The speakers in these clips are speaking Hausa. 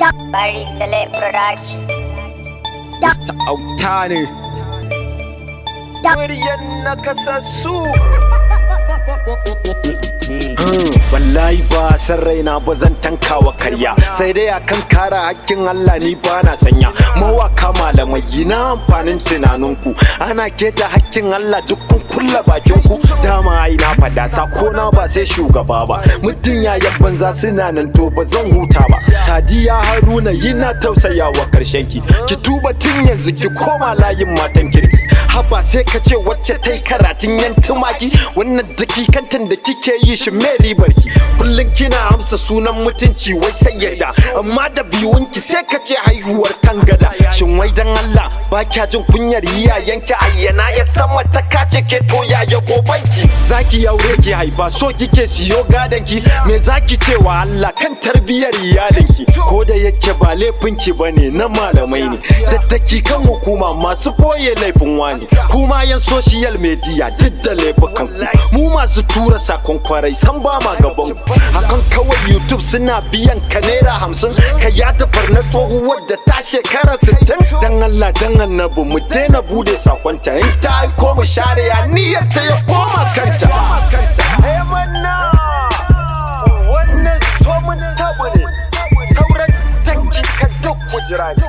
Barry Select Production. Mr. Autane. Muryan nakasassu. Wallahi ba san raina ba zan tankawa karya, sai dai akan kare hakkin Allah ni ba na sanya. Mawaka malamai ina amfanin tunaninku, ana keta hakkin Allah duk kun kulla bakinku. Dama ai na fada sako na ba sai shugaba ba, muddin yayan banza suna nan to ba zan huta ba. Sadiya Haruna yana tausayawa karshen ki tuba tun yanzu ki koma layin matan kirki. Haba sai ka ce wacce tai karatun yan tumaki, wannan dakikantan da kike yi shi me ribarki. Kullun kina amsa sunan mutunci wai sai yadda, amma da biyunki sai ka ce haihuwar kangada. Shin wai dan Allah ba kya jin kunyar iyayenki? Ayyana ya sama ta kace ke to yaya gobanki. Zaki aure ki haifa so kike siyo gadanki, me zaki ce wa Allah kan tarbiyar iyalinki? Ko da yake ba laifinki bane na malamai ne, dattaki kan hukuma masu boye laifin wani. Kuma yan social media duk da laifukan mu masu tura sakon kwarai san ba ma gaban ku. Hakan kawai YouTube suna biyan ka naira 50, ka yada barnar tsohuwar da ta shekara 60. Dan Allah dan annabi mu daina bude sakonta, in ta aiko mu share ya niyyar ta ya koma kanta. Manna wannan so mun tabu ne, sauran dakika duk kujira ne.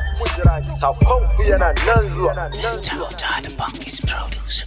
Sakon ku yana nan zuwa. Mr. Autane Punk is produced.